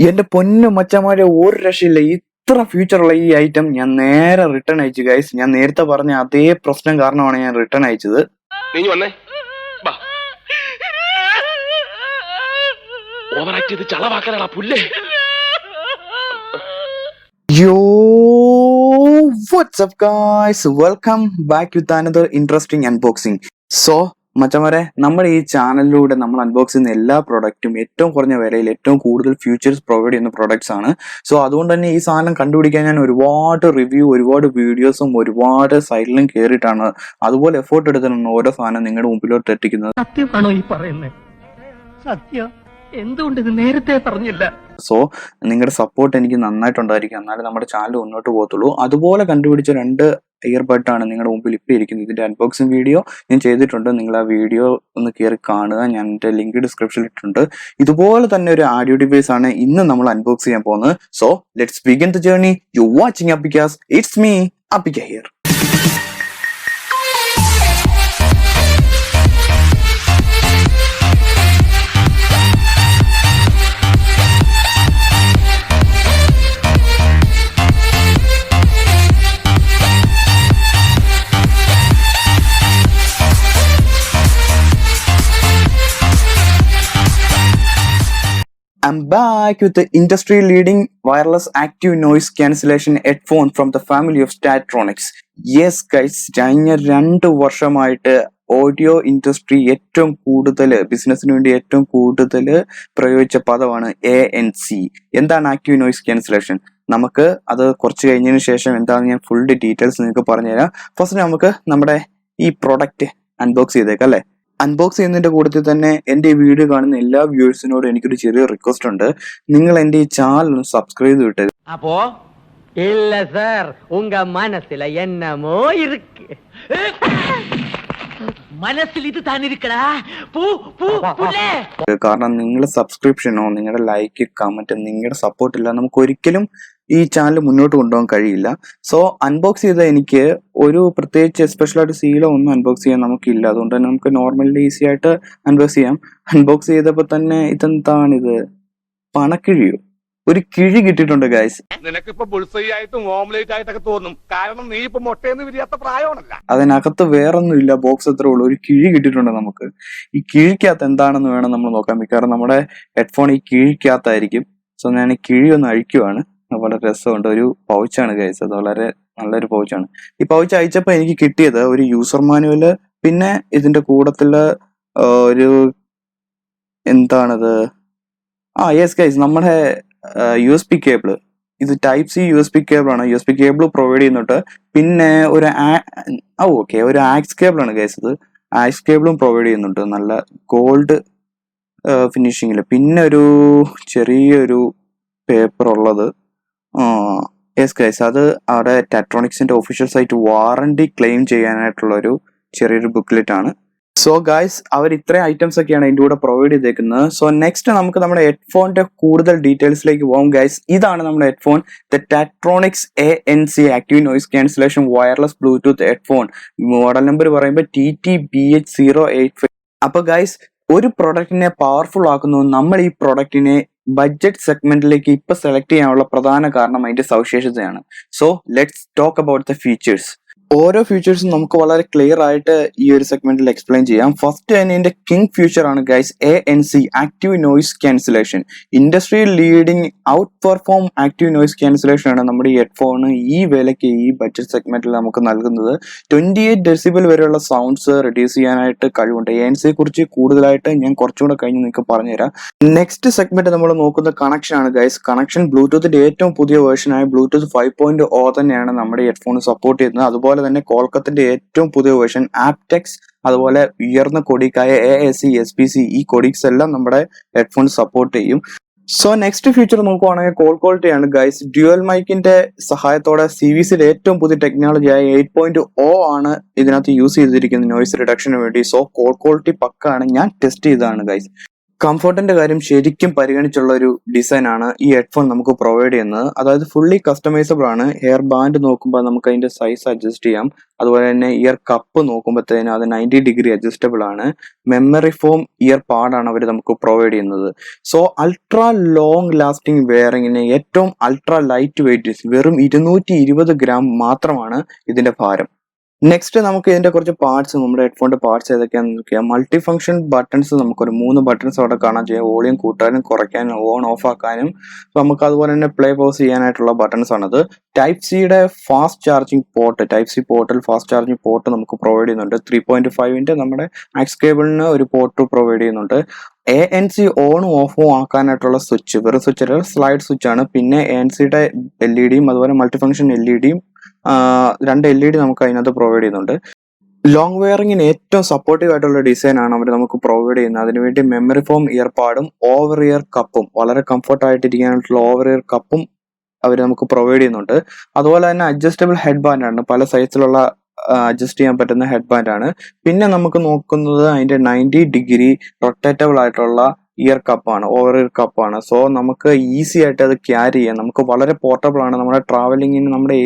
എന്റെ പൊന്നു മച്ചന്മാരെ ഒരു രക്ഷയില്ല. ഇത്ര ഫ്യൂച്ചറുള്ള ഈ ഐറ്റം ഞാൻ നേരെ റിട്ടേൺ അയച്ചു ഗൈസ്. ഞാൻ നേരത്തെ പറഞ്ഞ അതേ പ്രശ്നം കാരണമാണ് ഞാൻ റിട്ടേൺ അയച്ചത്. Yo, what's up guys? Welcome back with another interesting unboxing. So മച്ചന്മാരെ, നമ്മുടെ ഈ ചാനലിലൂടെ നമ്മൾ അൺബോക്സ് ചെയ്യുന്ന എല്ലാ പ്രൊഡക്റ്റും ഏറ്റവും കുറഞ്ഞ വിലയിൽ ഏറ്റവും കൂടുതൽ ഫീച്ചേഴ്സ് പ്രൊവൈഡ് ചെയ്യുന്ന പ്രൊഡക്ട്സ് ആണ്. സോ അതുകൊണ്ട് തന്നെ ഈ സാധനം കണ്ടുപിടിക്കാൻ ഞാൻ ഒരുപാട് റിവ്യൂ, ഒരുപാട് വീഡിയോസും ഒരുപാട് സൈറ്റിലും കയറിയിട്ടാണ് അതുപോലെ എഫേർട്ട് എടുത്തിട്ടാണ് ഓരോ സാധനം നിങ്ങളുടെ മുമ്പിലോട്ട് എത്തിക്കുന്നത്. സത്യമാണോ ഈ പറയുന്നത്? സത്യം. എന്തുകൊണ്ട് ഇത് നേരത്തെ പറഞ്ഞില്ല? സോ നിങ്ങളുടെ സപ്പോർട്ട് എനിക്ക് നന്നായിട്ടുണ്ടായിരിക്കും, എന്നാലും നമ്മുടെ ചാനൽ മുന്നോട്ട് പോകത്തുള്ളൂ. അതുപോലെ കണ്ടുപിടിച്ച 2 ഇയർബഡാണ് നിങ്ങളുടെ മുമ്പിൽ ഇപ്പോൾ ഇരിക്കുന്നത്. ഇതിന്റെ അൺബോക്സിംഗ് വീഡിയോ ഞാൻ ചെയ്തിട്ടുണ്ട്. നിങ്ങൾ ആ വീഡിയോ ഒന്ന് കയറി കാണുക. ഞാൻ എൻ്റെ ലിങ്ക് ഡിസ്ക്രിപ്ഷനിൽ ഇട്ടിട്ടുണ്ട്. ഇതുപോലെ തന്നെ ഒരു ആഡിയോ ഡിവൈസ് ആണ് ഇന്ന് നമ്മൾ അൺബോക്സ് ചെയ്യാൻ പോകുന്നത്. So let's begin the journey. You watching APPEKAZZ. It's me APPEKA here. I'm back with the industry-leading wireless active noise cancellation headphone from the family of Taotronics. Yes guys, കഴിഞ്ഞ 2 വർഷമായിട്ട് audio industry ഏറ്റവും കൂടുതൽ ബിസിനസ്സിന് വേണ്ടി ഏറ്റവും കൂടുതൽ പ്രയോഗിച്ച പദമാണ് ANC. എന്താണ് ആക്റ്റീവ് നോയിസ് ക്യാൻസലേഷൻ? നമുക്ക് അത് കുറച്ച് കഴിഞ്ഞതിന് ശേഷം എന്താണെന്ന് ഞാൻ ഫുൾ ഡീറ്റെയിൽസ് നിങ്ങൾക്ക് പറഞ്ഞുതരാം. ഫസ്റ്റ് നമുക്ക് നമ്മുടെ ഈ പ്രൊഡക്റ്റ് അൺബോക്സ് ചെയ്തേക്കാം അല്ലേ? അൺബോക്സ് ചെയ്യുന്നതിന്റെ കൂട്ടത്തിൽ തന്നെ എന്റെ ഈ വീഡിയോ കാണുന്ന എല്ലാ വ്യൂവേഴ്സിനോടും എനിക്കൊരു ചെറിയ റിക്വസ്റ്റ് ഉണ്ട്. നിങ്ങൾ എന്റെ ഈ ചാനൽ ഒന്ന് സബ്സ്ക്രൈബ് ചെയ്തിട്ട്. അപ്പോ ഇല്ല സർ, ഉങ്ക മനസ്സില എന്നമോ ഇருக்கு. മനസ്സിൽ ഇത് താനിരിക്കടാ. കാരണം നിങ്ങളുടെ സബ്സ്ക്രിപ്ഷനോ നിങ്ങളുടെ ലൈക്ക്, കമന്റ്, നിങ്ങളുടെ സപ്പോർട്ട് ഇല്ല നമുക്ക് ഒരിക്കലും ഈ ചാനൽ മുന്നോട്ട് കൊണ്ടുപോകാൻ കഴിയില്ല. സോ അൺബോക്സ് ചെയ്ത എനിക്ക് ഒരു പ്രത്യേകിച്ച് സ്പെഷ്യലായിട്ട് സീലോ ഒന്നും അൺബോക്സ് ചെയ്യാൻ നമുക്കില്ല. അതുകൊണ്ട് തന്നെ നമുക്ക് നോർമലി ഈസി ആയിട്ട് അൺബോക്സ് ചെയ്യാം. അൺബോക്സ് ചെയ്തപ്പോ തന്നെ ഇതെന്താണിത്? പണക്കിഴിയോ? ഒരു കിഴി കിട്ടിയിട്ടുണ്ട് ഗൈസ്. നിനക്കിപ്പോ ബുൾസൈയായിട്ടും ഓംലേറ്റ് ആയിട്ടൊക്കെ തോന്നും, കാരണം നീ ഇപ്പൊ മുട്ടയെന്ന് വിരിയാത്ത പ്രായമാണല്ല. അതിനകത്ത് വേറൊന്നും ഇല്ല, ബോക്സ് എത്ര ഉള്ളൂ. ഒരു കിഴി കിട്ടിയിട്ടുണ്ട് നമുക്ക്. ഈ കിഴിക്കകത്ത് എന്താണെന്ന് വേണം നമ്മൾ നോക്കാൻ. മിക്കവാറും നമ്മുടെ ഹെഡ്ഫോൺ ഈ കിഴിക്കകത്തായിരിക്കും. സോ ഞാൻ ഈ കിഴി ഒന്ന് അഴിക്കുവാണ്. വളരെ രസമുണ്ട്. ഒരു പൗച്ചാണ് ഗൈസ്, അത് വളരെ നല്ലൊരു പൗച്ചാണ്. ഈ പൗച്ച് അയച്ചപ്പോ എനിക്ക് കിട്ടിയത് ഒരു യൂസർ മാനുവല്, പിന്നെ ഇതിന്റെ കൂട്ടത്തില് ഒരു എന്താണത്, യെസ് ഗൈസ്, നമ്മുടെ USB കേബിള്. ഇത് ടൈപ്പ് C USB കേബിൾ ആണ്. USB കേബിൾ പ്രൊവൈഡ് ചെയ്യുന്നുണ്ട്. പിന്നെ ഒരു ഒരു ആക്സ് കേബിൾ ആണ് ഗൈസ്. ഇത് ആക്സ് കേബിളും പ്രൊവൈഡ് ചെയ്യുന്നുണ്ട്, നല്ല ഗോൾഡ് ഫിനിഷിങ്ങില്. പിന്നെ ഒരു ചെറിയൊരു പേപ്പർ ഉള്ളത്. യെസ് ഗൈസ്, അത് അവിടെ ടാട്രോണിക്സിന്റെ ഒഫീഷ്യൽ സൈറ്റ് വാറണ്ടി ക്ലെയിം ചെയ്യാനായിട്ടുള്ള ഒരു ചെറിയൊരു ബുക്ക്ലെറ്റ് ആണ്. സോ ഗൈസ്, അവർ ഇത്രയും ഐറ്റംസ് ഒക്കെയാണ് ഇതിന്റെ കൂടെ പ്രൊവൈഡ് ചെയ്തേക്കുന്നത്. സോ നെക്സ്റ്റ് നമുക്ക് നമ്മുടെ ഹെഡ്ഫോണിന്റെ കൂടുതൽ ഡീറ്റെയിൽസിലേക്ക് പോകാം ഗൈസ്. ഇതാണ് നമ്മുടെ headphone, the Tatronics ANC active noise cancellation wireless Bluetooth headphone. Model number പറയുമ്പോൾ TT BH-085. അപ്പൊ ഗൈസ്, ഒരു പ്രൊഡക്റ്റിനെ പവർഫുൾ ആക്കുന്നു നമ്മൾ ഈ പ്രൊഡക്റ്റിനെ ബഡ്ജറ്റ് സെഗ്മെന്റിലേക്ക് ഇപ്പൊ സെലക്ട് ചെയ്യാനുള്ള പ്രധാന കാരണം അതിന്റെ സവിശേഷതയാണ്. So let's talk about the features. ഓരോ ഫീച്ചേഴ്സും നമുക്ക് വളരെ ക്ലിയർ ആയിട്ട് ഈ ഒരു സെഗ്മെന്റിൽ എക്സ്പ്ലെയിൻ ചെയ്യാം. ഫസ്റ്റ് തന്നെ ഇതിന്റെ കിങ് ഫീച്ചർ ആണ് guys ANC active noise cancellation. Industry leading out perform active noise cancellation ആണ് നമ്മുടെ ഈ ഹെഡ്ഫോൺ ഈ വിലയ്ക്ക് ഈ ബഡ്ജറ്റ് സെഗ്മെന്റിൽ നമുക്ക് നൽകുന്നത്. 28 ഡെസിബിൾ വരെയുള്ള സൗണ്ട്സ് റെഡ്യൂസ് ചെയ്യാനായിട്ട് കഴിവുണ്ട്. ANC കുറിച്ച് കൂടുതലായിട്ട് ഞാൻ കുറച്ചുകൂടെ കഴിഞ്ഞ് നിങ്ങൾക്ക് പറഞ്ഞുതരാം. നെക്സ്റ്റ് സെഗ്മെന്റ് നമ്മൾ നോക്കുന്ന കണക്ഷൻ ആണ് ഗൈസ്. കണക്ഷൻ ബ്ലൂടൂത്തിന്റെ ഏറ്റവും പുതിയ വേർഷനായ ബ്ലൂടൂത്ത് 5.0 തന്നെയാണ് നമ്മുടെ ഹെഡ്ഫോൺ സപ്പോർട്ട് ചെയ്യുന്നത്. അതുപോലെ തന്നെ കോൾക്കത്തിന്റെ ഏറ്റവും പുതിയ വേർഷൻ ആപ്റ്റെക്സ്, അതുപോലെ ഉയർന്ന കൊഡിക്കായ AAC, SPC, ഈ കൊഡിക്സ് എല്ലാം നമ്മുടെ ഹെഡ്ഫോൺ സപ്പോർട്ട് ചെയ്യും. സോ നെക്സ്റ്റ് ഫീച്ചർ നോക്കുവാണെങ്കിൽ കോൾ ക്വാളിറ്റി ആണ് ഗൈസ്. ഡ്യുവൽ മൈക്കിന്റെ സഹായത്തോടെ CVCയുടെ ഏറ്റവും പുതിയ ടെക്നോളജിയായ 8.0 ആണ് ഇതിനകത്ത് യൂസ് ചെയ്തിരിക്കുന്നത് നോയിസ് റിഡക്ഷന് വേണ്ടി. സോ കോൾ ക്വാളിറ്റി പക്കാണ്, ഞാൻ ടെസ്റ്റ് ചെയ്തതാണ് ഗൈസ്. കംഫർട്ടിന്റെ കാര്യം ശരിക്കും പരിഗണിച്ചുള്ള ഒരു ഡിസൈൻ ആണ് ഈ ഹെഡ്ഫോൺ നമുക്ക് പ്രൊവൈഡ് ചെയ്യുന്നത്. അതായത് ഫുള്ളി കസ്റ്റമൈസബിൾ ആണ്. ഹെയർ ബാൻഡ് നോക്കുമ്പോൾ നമുക്ക് അതിന്റെ സൈസ് അഡ്ജസ്റ്റ് ചെയ്യാം. അതുപോലെ തന്നെ ഇയർ കപ്പ് നോക്കുമ്പോഴത്തേനും അത് 90 ഡിഗ്രി അഡ്ജസ്റ്റബിൾ ആണ്. മെമ്മറി ഫോം ഇയർ പാഡാണ് അവർ നമുക്ക് പ്രൊവൈഡ് ചെയ്യുന്നത്. സോ അൾട്രാ ലോങ് ലാസ്റ്റിംഗ് വെയറിങ്ങിന് ഏറ്റവും അൾട്രാ ലൈറ്റ് വെയിറ്റ്, വെറും 220 ഗ്രാം മാത്രമാണ് ഇതിന്റെ ഭാരം. നെക്സ്റ്റ് നമുക്ക് ഇതിന്റെ കുറച്ച് പാർട്സ്, നമ്മുടെ ഹെഡ്ഫോണിന്റെ പാർട്സ് ഏതൊക്കെയാണെന്ന് നോക്കിയാൽ, മൾട്ടി ഫംഗ്ഷൻ ബട്ടൺസ് നമുക്കൊരു 3 ബട്ടൺസ് അവിടെ കാണാൻ ചെയ്യാം. വോളിയം കൂട്ടാനും കുറയ്ക്കാനും ഓൺ ഓഫ് ആക്കാനും നമുക്ക് അതുപോലെ തന്നെ പ്ലേ പോസ് ചെയ്യാനായിട്ടുള്ള ബട്ടൺസ് ആണത്. ടൈപ്പ് സിയുടെ fast charging port, type C പോർട്ടിൽ ഫാസ്റ്റ് ചാർജിങ് പോർട്ട് നമുക്ക് പ്രൊവൈഡ് ചെയ്യുന്നുണ്ട്. 3.5 നമ്മുടെ ആക്സ് കേബിളിന് ഒരു പോർട്ട് പ്രൊവൈഡ് ചെയ്യുന്നുണ്ട്. ANC ഓണും ഓഫും ആക്കാനായിട്ടുള്ള സ്വിച്ച്, വെറും സ്വിച്ച് സ്ലൈഡ് സ്വിച്ച് ആണ്. പിന്നെ ANCയുടെ LED അതുപോലെ മൾട്ടി ഫംഗ്ഷൻ LED 2 LED നമുക്ക് അതിനകത്ത് പ്രൊവൈഡ് ചെയ്യുന്നുണ്ട്. ലോങ് വെയറിങ്ങിന് ഏറ്റവും സപ്പോർട്ടീവ് ആയിട്ടുള്ള ഡിസൈൻ ആണ് അവർ നമുക്ക് പ്രൊവൈഡ് ചെയ്യുന്നത്. അതിനുവേണ്ടി മെമ്മറി ഫോം ഇയർ പാഡും ഓവർ ഇയർ കപ്പും, വളരെ കംഫർട്ട് ആയിട്ടിരിക്കാനായിട്ടുള്ള ഓവർ ഇയർ കപ്പും അവർ നമുക്ക് പ്രൊവൈഡ് ചെയ്യുന്നുണ്ട്. അതുപോലെ തന്നെ അഡ്ജസ്റ്റബിൾ ഹെഡ് ബാൻഡ് ആണ്, പല സൈസിലുള്ള അഡ്ജസ്റ്റ് ചെയ്യാൻ പറ്റുന്ന ഹെഡ് ബാൻഡ് ആണ്. പിന്നെ നമുക്ക് നോക്കുന്നത് അതിന്റെ 90 ഡിഗ്രി റൊട്ടേറ്റബിൾ ആയിട്ടുള്ള ഇയർ കപ്പാണ്, ഓവർ ഇയർ കപ്പാണ്. സോ നമുക്ക് ഈസി ആയിട്ട് അത് ക്യാരി ചെയ്യാം. നമുക്ക് വളരെ പോർട്ടബിൾ ആണ്. നമ്മുടെ ട്രാവലിങ്ങിന് നമ്മുടെ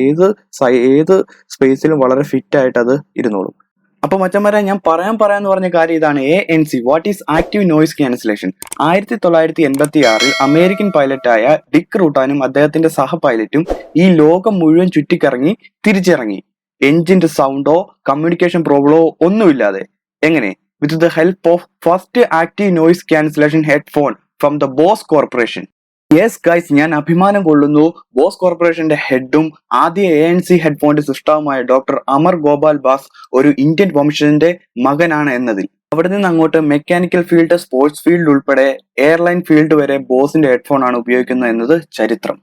ഏത് സ്പേസിലും വളരെ ഫിറ്റ് ആയിട്ട് അത് ഇരുന്നോളും. അപ്പൊ മച്ചന്മാരെ, ഞാൻ പറയാന്ന് പറഞ്ഞ കാര്യം ഇതാണ്. ANC, what is active noise cancellation. 1986 American പൈലറ്റായ ഡിക്ക് റൂട്ടാനും അദ്ദേഹത്തിന്റെ സഹ പൈലറ്റും ഈ ലോകം മുഴുവൻ ചുറ്റിക്കറങ്ങി തിരിച്ചിറങ്ങി. എഞ്ചിന്റെ സൗണ്ടോ കമ്മ്യൂണിക്കേഷൻ പ്രോബ്ലമോ ഒന്നുമില്ലാതെ. എങ്ങനെ? With the help of first active noise cancellation headphone from the boss corporation. Yes guys, ഞാൻ അഭിമാനം കൊള്ളുന്നു ബോസ് കോർപ്പറേഷന്റെ ഹെഡും ആദ്യ ANC ഹെഡ്ഫോണിന്റെ സൃഷ്ടാവുമായ ഡോക്ടർ അമർ ഗോപാൽ ബാസ് ഒരു ഇന്ത്യൻ വംശജന്റെ മകനാണ് എന്നതിൽ. അവിടെ നിന്ന് അങ്ങോട്ട് മെക്കാനിക്കൽ ഫീൽഡ്, സ്പോർട്സ് ഫീൽഡ് ഉൾപ്പെടെ എയർലൈൻ ഫീൽഡ് വരെ ബോസിന്റെ ഹെഡ്ഫോൺ ആണ് ഉപയോഗിക്കുന്നത് എന്നത് ചരിത്രം.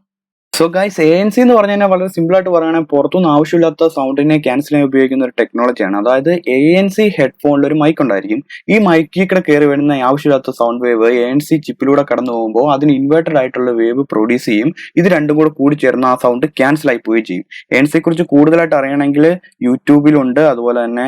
സോ ഗൈസ്, ANC എന്ന് പറഞ്ഞു കഴിഞ്ഞാൽ വളരെ സിമ്പിൾ ആയിട്ട് പറയുകയാണെങ്കിൽ പുറത്തുനിന്ന് ആവശ്യമില്ലാത്ത സൗണ്ടിനെ ക്യാൻസൽ ചെയ്യാൻ ഉപയോഗിക്കുന്ന ഒരു ടെക്നോളജിയാണ്. അതായത് ANC ഹെഡ്ഫോണിൽ ഒരു മൈക്ക് ഉണ്ടായിരിക്കും. ഈ മൈക്കിൽ കൂടെ കയറി വരുന്ന ആവശ്യമില്ലാത്ത സൗണ്ട് വേവ് ANC ചിപ്പിലൂടെ കടന്നു പോകുമ്പോൾ അതിന് ഇൻവേർട്ടഡ് ആയിട്ടുള്ള വേവ് പ്രൊഡ്യൂസ് ചെയ്യും. ഇത് രണ്ടും കൂടെ കൂടി ചേർന്ന് ആ സൗണ്ട് ക്യാൻസൽ ആയി പോവുകയും ചെയ്യും. ANC കുറിച്ച് കൂടുതലായിട്ട് അറിയണമെങ്കിൽ യൂട്യൂബിലുണ്ട്, അതുപോലെ തന്നെ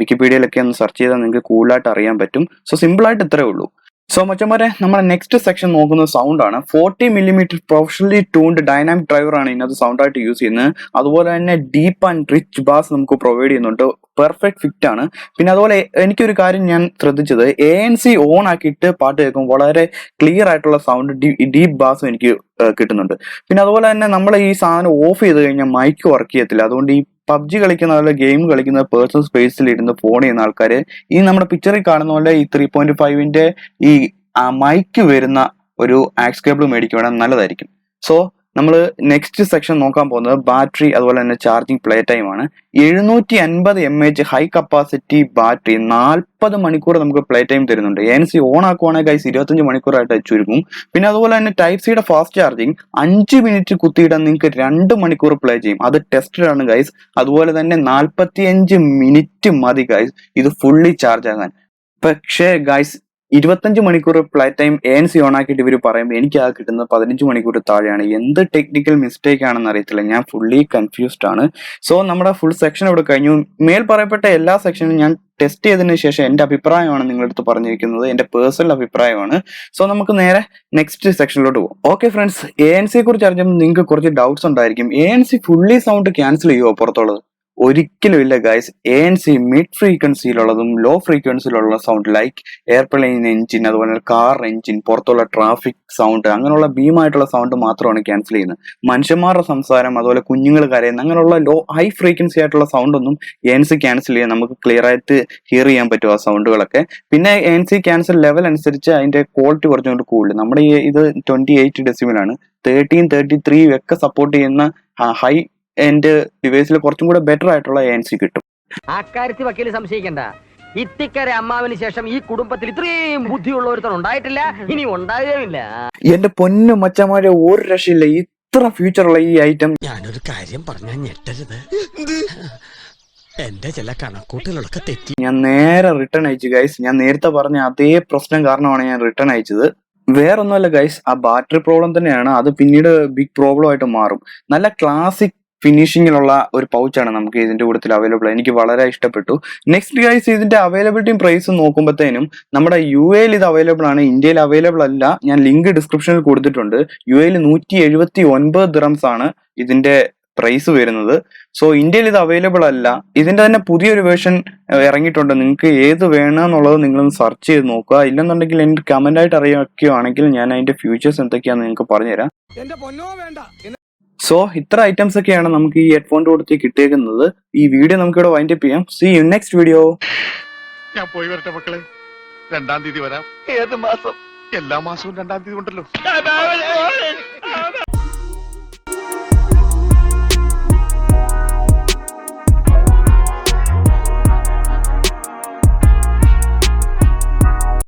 വിക്കിപീഡിയയിലൊക്കെ ഒന്ന് സെർച്ച് ചെയ്താൽ നിങ്ങൾക്ക് കൂടുതലായിട്ട് അറിയാൻ പറ്റും. സോ സിമ്പിൾ ആയിട്ട് ഇത്രേ ഉള്ളൂ. സോ മച്ചന്മാരെ, നമ്മുടെ നെക്സ്റ്റ് സെക്ഷൻ നോക്കുന്നത് സൗണ്ട് ആണ്. 40mm professionally tuned dynamic driver ആണ് ഇതിനകത്ത് സൗണ്ട് ആയിട്ട് യൂസ് ചെയ്യുന്നത്. അതുപോലെ തന്നെ ഡീപ്പ് ആൻഡ് റിച്ച് ബാസ് നമുക്ക് പ്രൊവൈഡ് ചെയ്യുന്നുണ്ട്. പെർഫെക്റ്റ് ഫിറ്റ് ആണ്. പിന്നെ അതുപോലെ എനിക്കൊരു കാര്യം ഞാൻ ശ്രദ്ധിച്ചത്, ANC ഓൺ ആക്കിയിട്ട് പാട്ട് കേൾക്കുമ്പോൾ വളരെ ക്ലിയർ ആയിട്ടുള്ള സൗണ്ട്, ഡീപ്പ് ബാസും എനിക്ക് കിട്ടുന്നുണ്ട്. പിന്നെ അതുപോലെ തന്നെ നമ്മൾ ഈ സാധനം ഓഫ് ചെയ്ത് കഴിഞ്ഞാൽ മൈക്ക് വർക്ക് ചെയ്യത്തില്ല. അതുകൊണ്ട് ഈ PUBG കളിക്കുന്ന പോലെ ഗെയിം കളിക്കുന്ന പേഴ്സണൽ സ്പേസിൽ ഇരുന്ന് ഫോൺ ചെയ്യുന്ന ആൾക്കാർ ഈ നമ്മുടെ പിക്ചറിൽ കാണുന്ന പോലെ ഈ 3.5 ഈ മൈക്ക് വരുന്ന ഒരു ആക്സ് കേബിൾ മേടിക്കുകയാണെങ്കിൽ നല്ലതായിരിക്കും. സോ നമ്മൾ നെക്സ്റ്റ് സെക്ഷൻ നോക്കാൻ പോകുന്നത് ബാറ്ററി അതുപോലെ തന്നെ ചാർജിങ് പ്ലേ ടൈം ആണ്. 750 mAh ഹൈ കപ്പാസിറ്റി ബാറ്ററി 40 മണിക്കൂർ നമുക്ക് പ്ലേ ടൈം തരുന്നുണ്ട്. ANC ഓൺ ആക്കുവാണെങ്കിൽ ഗൈസ് 25 മണിക്കൂറായിട്ട് ചുരുങ്ങും. പിന്നെ അതുപോലെ തന്നെ ടൈപ്പ് സിയുടെ ഫാസ്റ്റ് ചാർജിങ് 5 മിനിറ്റ് കുത്തിയിടാൻ നിങ്ങൾക്ക് 2 മണിക്കൂർ പ്ലേ ചെയ്യും. അത് ടെസ്റ്റഡ് ആണ് ഗൈസ്. അതുപോലെ തന്നെ 45 മിനിറ്റ് മതി ഗൈസ് ഇത് ഫുള്ളി ചാർജ് ആകാൻ. പക്ഷേ ഗൈസ് 25 മണിക്കൂർ പ്ലേ ടൈം ANC ഓൺ ആക്കിയിട്ട് ഇവർ പറയുമ്പോൾ എനിക്ക് ആ കിട്ടുന്നത് 15 മണിക്കൂർ താഴെയാണ്. എന്ത് ടെക്നിക്കൽ മിസ്റ്റേക്ക് ആണെന്ന് അറിയത്തില്ല. ഞാൻ ഫുള്ളി കൺഫ്യൂസ്ഡ് ആണ്. സോ നമ്മുടെ ഫുൾ സെക്ഷൻ ഇവിടെ കഴിഞ്ഞു. മേൽ പറയപ്പെട്ട എല്ലാ സെക്ഷനും ഞാൻ ടെസ്റ്റ് ചെയ്തതിനു ശേഷം എന്റെ അഭിപ്രായമാണ് നിങ്ങളടുത്ത് പറഞ്ഞിരിക്കുന്നത്, എന്റെ പേഴ്സണൽ അഭിപ്രായമാണ്. സോ നമുക്ക് നേരെ നെക്സ്റ്റ് സെക്ഷനിലോട്ട് പോകും. ഓക്കെ ഫ്രണ്ട്സ്, ANCയെ കുറിച്ച് അറിഞ്ഞപ്പോൾ നിങ്ങൾക്ക് കുറച്ച് ഡൗട്ട്സ് ഉണ്ടായിരിക്കും. ANC ഫുള്ളി സൗണ്ട് ക്യാൻസൽ ചെയ്യുമോ പുറത്തുള്ളത്? ഒരിക്കലും ഇല്ല ഗൈസ്. ANC മിഡ് ഫ്രീക്വൻസിയിലുള്ളതും ലോ ഫ്രീക്വൻസിയിലുള്ള സൗണ്ട് ലൈക്ക് എയർപ്ലെയിൻ എഞ്ചിൻ, അതുപോലെ കാർ എഞ്ചിൻ, പുറത്തുള്ള ട്രാഫിക് സൗണ്ട്, അങ്ങനെയുള്ള ഭീമായിട്ടുള്ള സൗണ്ട് മാത്രമാണ് ക്യാൻസൽ ചെയ്യുന്നത്. മനുഷ്യന്മാരുടെ സംസാരം, അതുപോലെ കുഞ്ഞുങ്ങൾ കരയുന്ന അങ്ങനെയുള്ള ഹൈ ഫ്രീക്വൻസി ആയിട്ടുള്ള സൗണ്ട് ഒന്നും ANC ക്യാൻസൽ ചെയ്യാൻ നമുക്ക് ക്ലിയർ ആയിട്ട് ഹിയർ ചെയ്യാൻ പറ്റും ആ സൗണ്ടുകളൊക്കെ. പിന്നെ ANC ക്യാൻസൽ ലെവൽ അനുസരിച്ച് അതിന്റെ ക്വാളിറ്റി കുറച്ചുകൊണ്ട് കൂടുതൽ. നമ്മുടെ ഇത് 28 ഡെസിബിൾ ആണ്. 13, 33 ഒക്കെ സപ്പോർട്ട് ചെയ്യുന്ന ഹൈ എന്റെ ഡിവൈസിൽ കുറച്ചും കൂടെ ബെറ്റർ ആയിട്ടുള്ള ANC കിട്ടും. അക്കാര്യത്തിൽ വക്കീല് സംശയിക്കണ്ട. ഇത്തിക്കരെ അമ്മാവിന് ശേഷം ഈ കുടുംബത്തിൽ ഇത്രയും ബുദ്ധിയുള്ള ഒരുത്തൻ ഉണ്ടായിട്ടില്ല, ഇനി ഉണ്ടാകുകയില്ല. എന്റെ പൊന്നു മച്ചന്മാരെ, ഒരു രക്ഷയില്ല. ഇത്ര ഫ്യൂച്ചറുള്ള ഈ ഐറ്റം. ഞാനൊരു കാര്യം പറഞ്ഞാൽ ഞെട്ടരുത്, എന്റെ ചില കണക്കൂട്ടലൊക്കെ തെറ്റി. ഞാൻ നേരെ റിട്ടേൺ അയച്ചു ഗൈസ്. ഞാൻ നേരത്തെ പറഞ്ഞ അതേ പ്രശ്നം കാരണമാണ് ഞാൻ റിട്ടേൺ അയച്ചത്. വേറൊന്നുമല്ല ഗൈസ്, ആ ബാറ്ററി പ്രോബ്ലം തന്നെയാണ്. അത് പിന്നീട് ബിഗ് പ്രോബ്ലം ആയിട്ട് മാറും. നല്ല ക്ലാസിക് ഫിനിഷിങ്ങിലുള്ള ഒരു പൗച്ചാണ് നമുക്ക് ഇതിന്റെ കൂട്ടത്തിൽ അവൈലബിൾ. എനിക്ക് വളരെ ഇഷ്ടപ്പെട്ടു. നെക്സ്റ്റ് ഗൈസ്, ഇതിന്റെ അവൈലബിലിറ്റിയും പ്രൈസും നോക്കുമ്പോഴത്തേനും നമ്മുടെ UAയിൽ ഇത് അവൈലബിൾ ആണ്, ഇന്ത്യയിൽ അവൈലബിൾ അല്ല. ഞാൻ ലിങ്ക് ഡിസ്ക്രിപ്ഷനിൽ കൊടുത്തിട്ടുണ്ട്. UAയിൽ 179 ദിറംസ് ആണ് ഇതിന്റെ പ്രൈസ് വരുന്നത്. സോ ഇന്ത്യയിൽ ഇത് അവൈലബിൾ അല്ല. ഇതിന്റെ തന്നെ പുതിയൊരു വേർഷൻ ഇറങ്ങിയിട്ടുണ്ട്. നിങ്ങൾക്ക് ഏത് വേണമെന്നുള്ളത് നിങ്ങളൊന്ന് സെർച്ച് ചെയ്ത് നോക്കുക. ഇല്ലെന്നുണ്ടെങ്കിൽ എനിക്ക് കമന്റ് ആയിട്ട് അറിയിക്കുകയാണെങ്കിൽ ഞാൻ അതിന്റെ ഫ്യൂച്ചേഴ്സ് എന്തൊക്കെയാണെന്ന് നിങ്ങൾക്ക് പറഞ്ഞുതരാം. സോ ഇത്ര ഐറ്റംസ് ഒക്കെയാണ് നമുക്ക് ഈ ഹെഡ്ഫോണിന്റെ കൂട്ടത്തിൽ കിട്ടിയേക്കുന്നത്. ഈ വീഡിയോ നമുക്ക് ഇവിടെ വൈൻഡ് അപ്പ് ചെയ്യാം. See you next video. ഞാൻ പോയി വരട്ടെ മക്കളെ. 2-ാം തീയതി വരാം. ഏത് മാസം? എല്ലാ മാസവും 2-ാം തീയതി ഉണ്ടല്ലോ.